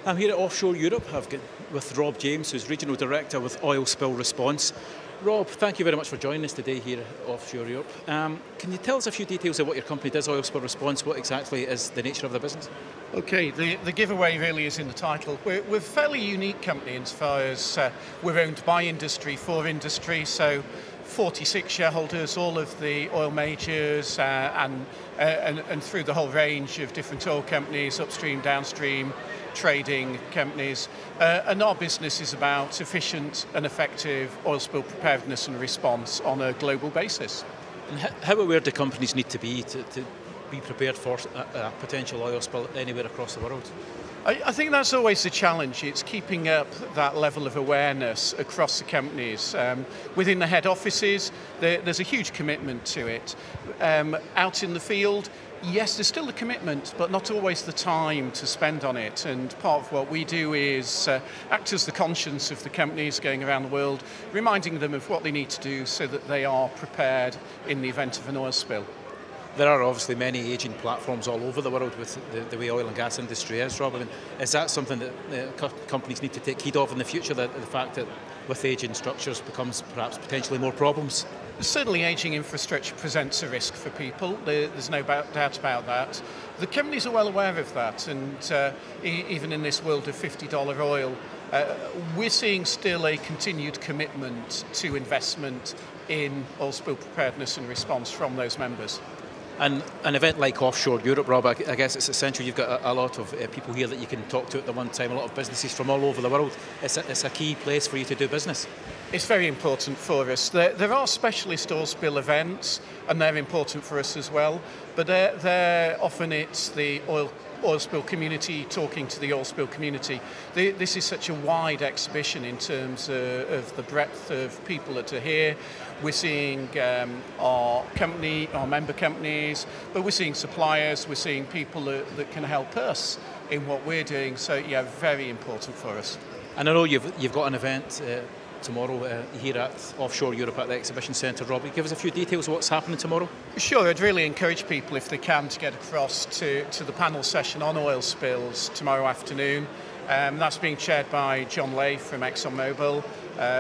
I'm here at Offshore Europe. I've got with Rob James, who's Regional Director with Oil Spill Response. Rob, thank you very much for joining us today here at Offshore Europe. Can you tell us a few details of what your company does, Oil Spill Response? What exactly is the nature of the business? Okay, the giveaway really is in the title. We're a fairly unique company as far as we're owned by industry, for industry, so 46 shareholders, all of the oil majors and through the whole range of different oil companies, upstream, downstream, trading companies. And our business is about efficient and effective oil spill preparedness and response on a global basis. And how aware do companies need to be be prepared for a potential oil spill anywhere across the world? I think that's always the challenge. It's keeping up that level of awareness across the companies. Within the head offices, there's a huge commitment to it. Out in the field, yes, there's still a commitment, but not always the time to spend on it. And part of what we do is act as the conscience of the companies going around the world, reminding them of what they need to do so that they are prepared in the event of an oil spill. There are obviously many aging platforms all over the world with the way oil and gas industry is, Rob. I mean, is that something that companies need to take heed of in the future, that the fact that with aging structures becomes perhaps potentially more problems? Certainly aging infrastructure presents a risk for people, there's no doubt about that. The companies are well aware of that, and even in this world of $50 oil, we're seeing still a continued commitment to investment in oil spill preparedness and response from those members. And an event like Offshore Europe, Rob, I guess it's essential. You've got a lot of people here that you can talk to at the one time, a lot of businesses from all over the world. It's a key place for you to do business. It's very important for us. There are specialist oil spill events, and they're important for us as well, but often it's the oil spill community talking to the oil spill community. This is such a wide exhibition in terms of the breadth of people that are here. We're seeing our member companies, but we're seeing suppliers, we're seeing people that can help us in what we're doing. So yeah, very important for us. And I know you've got an event tomorrow here at Offshore Europe at the Exhibition Centre. Rob, give us a few details of what's happening tomorrow? Sure, I'd really encourage people, if they can, to get across to the panel session on oil spills tomorrow afternoon. That's being chaired by John Lay from ExxonMobil,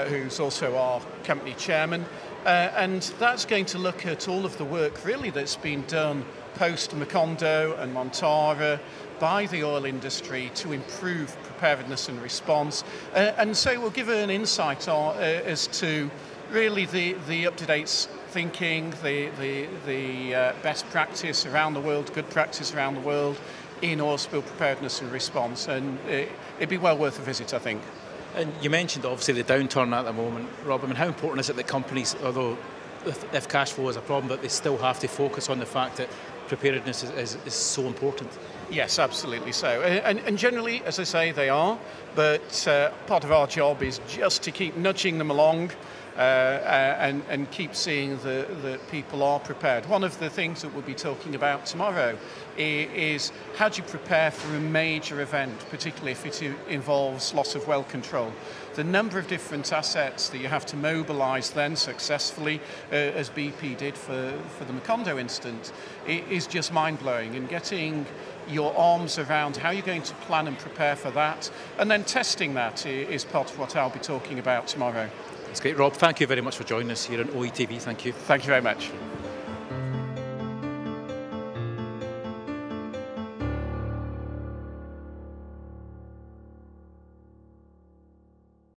who's also our company chairman. And that's going to look at all of the work really that's been done post Macondo and Montara by the oil industry to improve preparedness and response. And so we'll give an insight as to really the up-to-date thinking, the best practice around the world, good practice around the world in oil spill preparedness and response. And it'd be well worth a visit, I think. And you mentioned obviously the downturn at the moment, Rob. I mean, how important is it that companies, although if cash flow is a problem, that they still have to focus on the fact that preparedness is so important? Yes, absolutely so. And generally, as I say, they are, but part of our job is just to keep nudging them along and keep seeing that people are prepared. One of the things that we'll be talking about tomorrow is how do you prepare for a major event, particularly if it involves loss of well control. The number of different assets that you have to mobilise then successfully, as BP did for the Macondo instance, is just mind-blowing. And getting your arms around how you're going to plan and prepare for that, and then testing that is part of what I'll be talking about tomorrow. That's great, Rob. Thank you very much for joining us here on OETV. Thank you. Thank you very much.